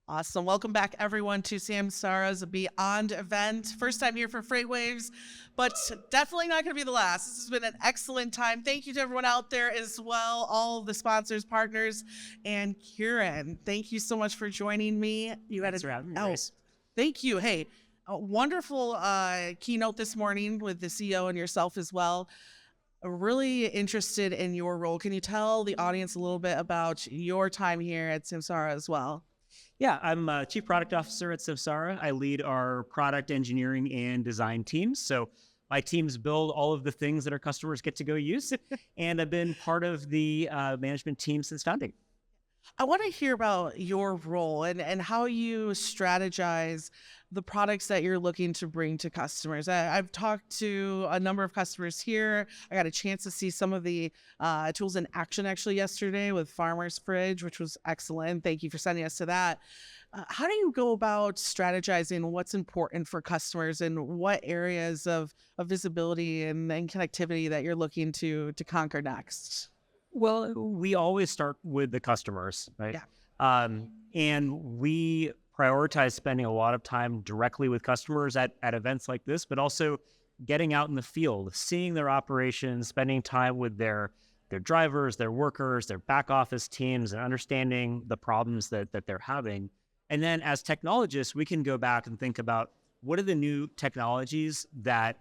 Awesome. Welcome back, everyone, to Samsara's Beyond event. First time here for FreightWaves, but definitely not going to be the last. This has been an excellent time. Thank you to everyone out there as well, all the sponsors, partners, and Kiren. Thank you so much for joining me. You had thank you. Hey, a wonderful keynote this morning with the CEO and yourself as well. Really interested in your role. Can you tell the audience a little bit about your time here at Samsara as well? Yeah, I'm Chief Product Officer at Samsara. I lead our product engineering and design teams. So my teams build all of the things that our customers get to go use. And I've been part of the management team since founding. I want to hear about your role and how you strategize the products that you're looking to bring to customers. I've talked to a number of customers here. I got a chance to see some of the tools in action actually yesterday with Farmer's Fridge, which was excellent. Thank you for sending us to that. How do you go about strategizing what's important for customers and what areas of visibility and connectivity that you're looking to conquer next? Well, we always start with the customers, right? Yeah. And we prioritize spending a lot of time directly with customers at events like this, but also getting out in the field, seeing their operations, spending time with their drivers, their workers, their back office teams, and understanding the problems that they're having. And then as technologists, we can go back and think about what are the new technologies that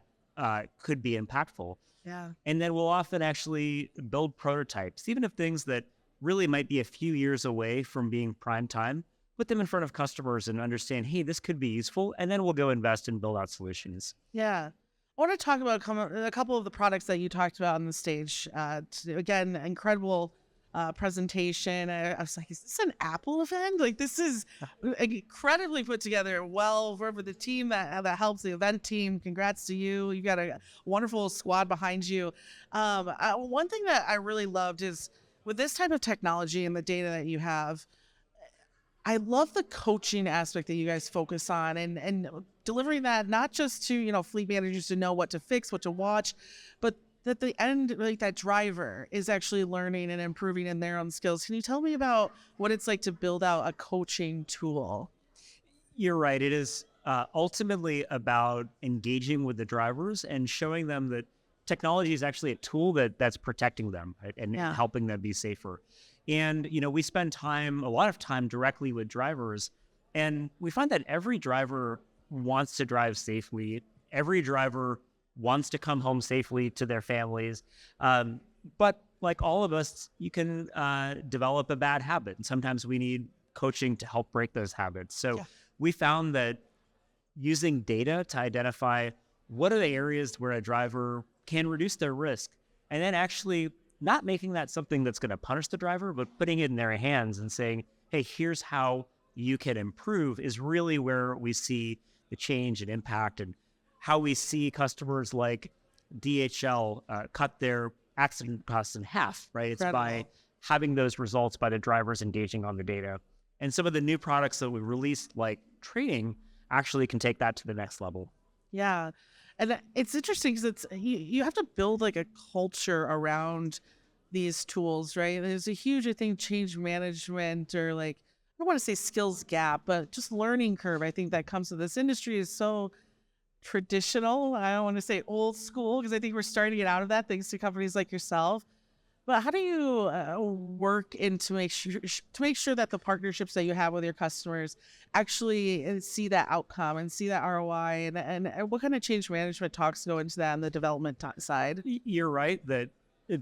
could be impactful. Yeah. And then we'll often actually build prototypes, even of things that really might be a few years away from being prime time, put them in front of customers and understand, hey, this could be useful. And then we'll go invest and build out solutions. Yeah. I want to talk about a couple of the products that you talked about on the stage. Again, incredible presentation. I was like, is this an Apple event? Like, this is incredibly put together. Well, for the team that helps, the event team, congrats to you. You got a wonderful squad behind you. One thing that I really loved is with this type of technology and the data that you have, I love the coaching aspect that you guys focus on and delivering that not just to, fleet managers to know what to fix, what to watch, but that the end, like that driver is actually learning and improving in their own skills. Can you tell me about what it's like to build out a coaching tool? You're right. It is ultimately about engaging with the drivers and showing them that technology is actually a tool that's protecting them, right? And helping them be safer. And, we spend a lot of time directly with drivers, and we find that every driver wants to drive safely. Every driver wants to come home safely to their families. But like all of us, you can develop a bad habit. And sometimes we need coaching to help break those habits. So we found that using data to identify what are the areas where a driver can reduce their risk, and then actually not making that something that's going to punish the driver, but putting it in their hands and saying, hey, here's how you can improve, is really where we see the change and impact, and how we see customers like DHL cut their accident costs in half, right? It's by having those results by the drivers engaging on the data. And some of the new products that we released, like training, actually can take that to the next level. Yeah. And it's interesting because you have to build like a culture around these tools, right? There's a huge, I think, change management or like, I don't want to say skills gap, but just learning curve. I think that comes to this industry is so traditional. I don't want to say old school because I think we're starting to get out of that thanks to companies like yourself. But how do you work to make sure that the partnerships that you have with your customers actually see that outcome and see that ROI, and what kind of change management talks go into that on the development side? You're right that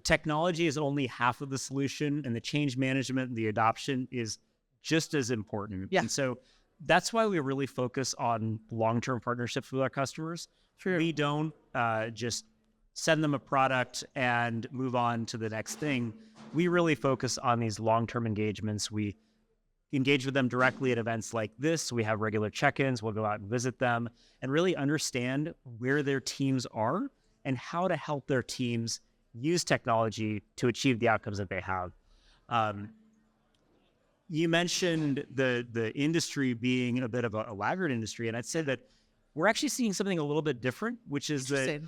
technology is only half of the solution, and the change management and the adoption is just as important. Yeah. And so that's why we really focus on long-term partnerships with our customers. True. We don't just send them a product and move on to the next thing. We really focus on these long-term engagements. We engage with them directly at events like this. We have regular check-ins. We'll go out and visit them and really understand where their teams are and how to help their teams use technology to achieve the outcomes that they have. You mentioned the industry being a bit of a laggard industry, and I'd say that we're actually seeing something a little bit different, which is that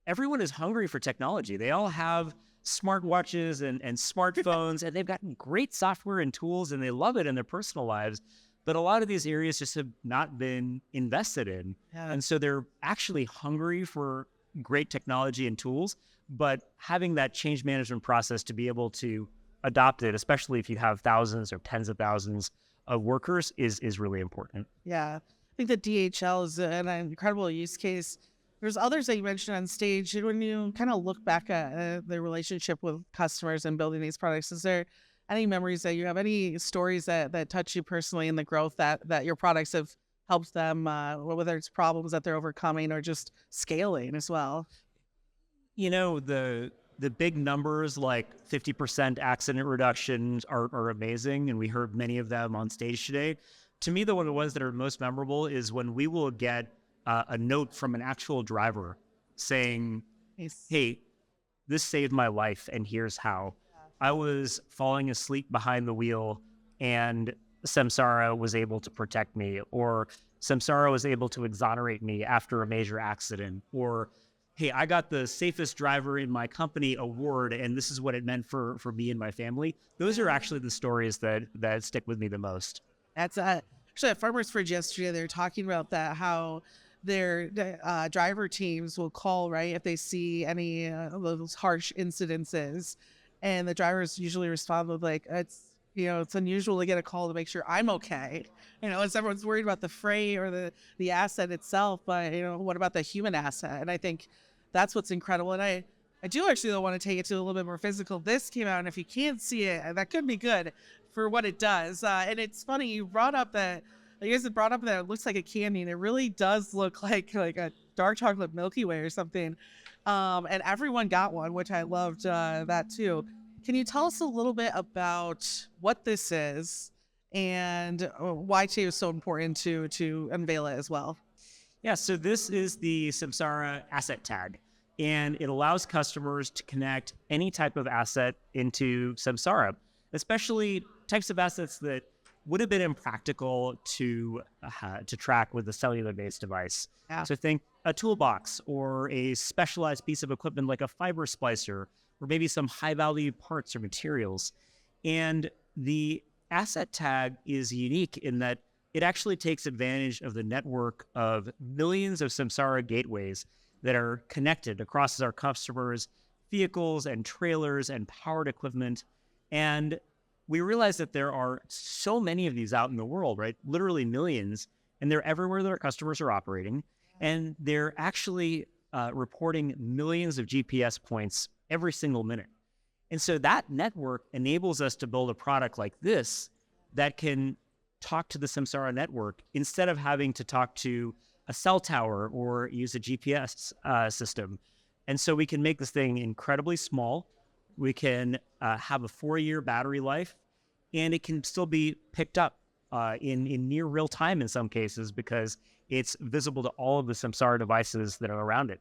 everyone is hungry for technology. They all have smartwatches and smartphones, and they've got great software and tools, and they love it in their personal lives. but a lot of these areas just have not been invested in. Yeah. And so they're actually hungry for great technology and tools, but having that change management process to be able to adopt it, especially if you have thousands or tens of thousands of workers, is really important. Yeah. I think that DHL is an incredible use case. There's others that you mentioned on stage. When you kind of look back at the relationship with customers and building these products, is there any memories that you have, any stories that touch you personally in the growth that your products have helped them, whether it's problems that they're overcoming or just scaling as well? The big numbers like 50% accident reductions are amazing, and we heard many of them on stage today. To me, one of the ones that are most memorable is when we will get a note from an actual driver saying, Nice. hey, this saved my life, and here's how. I was falling asleep behind the wheel, and Samsara was able to protect me, or Samsara was able to exonerate me after a major accident, or hey, I got the safest driver in my company award, and this is what it meant for me and my family. Those are actually the stories that stick with me the most. That's actually at Farmers Fridge yesterday. They were talking about that, how their driver teams will call, right, if they see any of those harsh incidences, and the drivers usually respond with like, it's unusual to get a call to make sure I'm okay. As everyone's worried about the freight or the asset itself, but what about the human asset? And I think that's what's incredible. And I do actually want to take it to a little bit more physical. This came out, and if you can't see it, that could be good for what it does. And it's funny, you guys have brought up that it looks like a candy, and it really does look like a dark chocolate Milky Way or something. And everyone got one, which I loved that too. Can you tell us a little bit about what this is and why today was so important to unveil it as well? Yeah, so this is the Samsara asset tag, and it allows customers to connect any type of asset into Samsara, especially types of assets that would have been impractical to track with a cellular-based device. Yeah. So think a toolbox or a specialized piece of equipment like a fiber splicer, or maybe some high-value parts or materials. And the asset tag is unique in that it actually takes advantage of the network of millions of Samsara gateways that are connected across our customers' vehicles and trailers and powered equipment. And we realize that there are so many of these out in the world, right? Literally millions, and they're everywhere that our customers are operating. And they're actually reporting millions of GPS points every single minute. And so that network enables us to build a product like this that can talk to the Samsara network instead of having to talk to a cell tower or use a GPS system. And so we can make this thing incredibly small. We can have a 4-year battery life, and it can still be picked up in near real time in some cases because it's visible to all of the Samsara devices that are around it.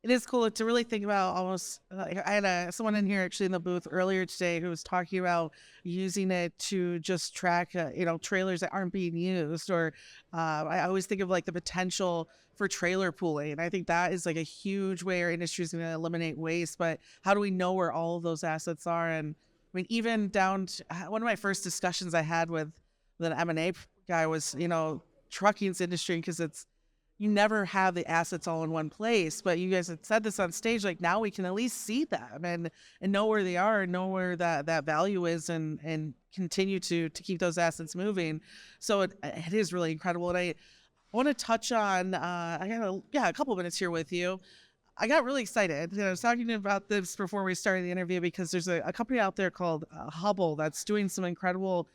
It is cool to really think about almost. I had someone in here actually in the booth earlier today who was talking about using it to just track, trailers that aren't being used. Or I always think of like the potential for trailer pooling. And I think that is like a huge way our industry is going to eliminate waste. But how do we know where all of those assets are? And I mean, even down to one of my first discussions I had with an M&A guy was, trucking's industry, because you never have the assets all in one place, but you guys had said this on stage, like now we can at least see them and know where they are and know where that value is and continue to keep those assets moving. So it is really incredible. And I want to touch on, I got a couple minutes here with you. I got really excited. I was talking about this before we started the interview because there's a company out there called Hubble that's doing some incredible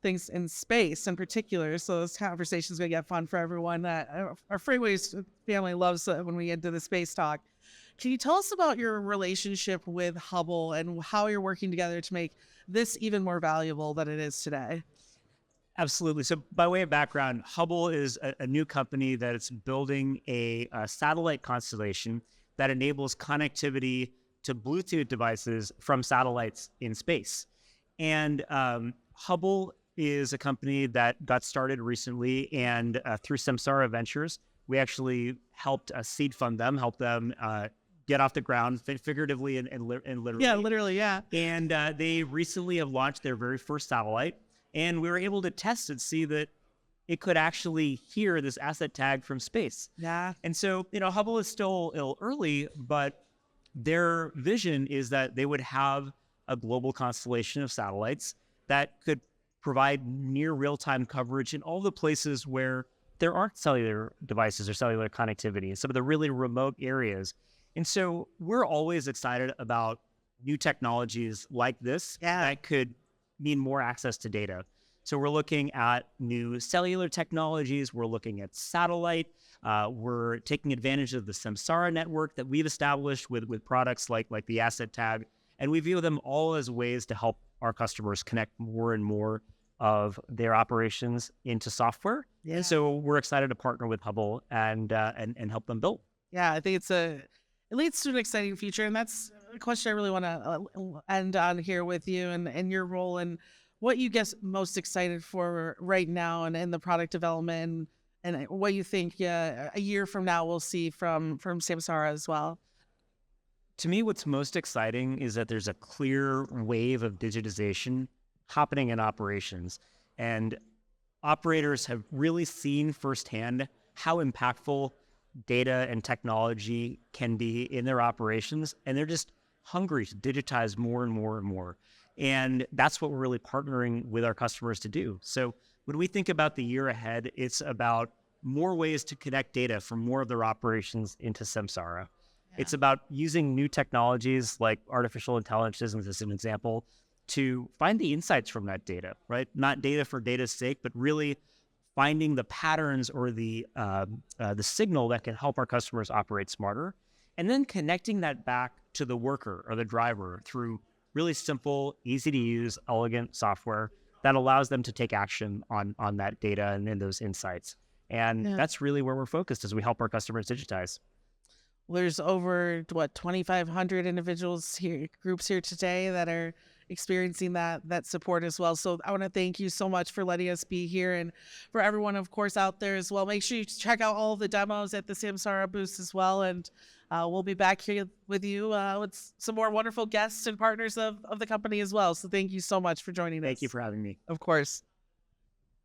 things in space in particular. So those conversations are going to get fun for everyone. Our FreightWaves family loves when we get into the space talk. Can you tell us about your relationship with Hubble and how you're working together to make this even more valuable than it is today? Absolutely. So by way of background, Hubble is a new company that is building a satellite constellation that enables connectivity to Bluetooth devices from satellites in space. And Hubble is a company that got started recently, and through Samsara Ventures, we actually helped seed fund them, help them get off the ground, figuratively and literally. Yeah, literally, yeah. And they recently have launched their very first satellite, and we were able to test and see that it could actually hear this asset tag from space. Yeah. And so, Hubble is still early, but their vision is that they would have a global constellation of satellites that could provide near real-time coverage in all the places where there aren't cellular devices or cellular connectivity, some of the really remote areas. And so we're always excited about new technologies like this that could mean more access to data. So we're looking at new cellular technologies. We're looking at satellite. We're taking advantage of the Samsara network that we've established with products like the asset tag. And we view them all as ways to help our customers connect more and more of their operations into software. Yeah. And so we're excited to partner with Hubble and help them build. Yeah, I think it leads to an exciting future. And that's a question I really want to end on here with you and your role and what you get most excited for right now and in the product development and what you think a year from now we'll see from Samsara as well. To me, what's most exciting is that there's a clear wave of digitization happening in operations. And operators have really seen firsthand how impactful data and technology can be in their operations. And they're just hungry to digitize more and more and more. And that's what we're really partnering with our customers to do. So when we think about the year ahead, it's about more ways to connect data from more of their operations into Samsara. Yeah. It's about using new technologies like artificial intelligence, as an example, to find the insights from that data, right? Not data for data's sake, but really finding the patterns or the signal that can help our customers operate smarter, and then connecting that back to the worker or the driver through really simple, easy to use, elegant software that allows them to take action on that data and those insights. And that's really where we're focused as we help our customers digitize. There's over 2,500 individuals here, groups here today that are experiencing that support as well. So I want to thank you so much for letting us be here, and for everyone, of course, out there as well. Make sure you check out all of the demos at the Samsara booth as well, and we'll be back here with you with some more wonderful guests and partners of the company as well. So thank you so much for joining us. Thank you for having me. Of course.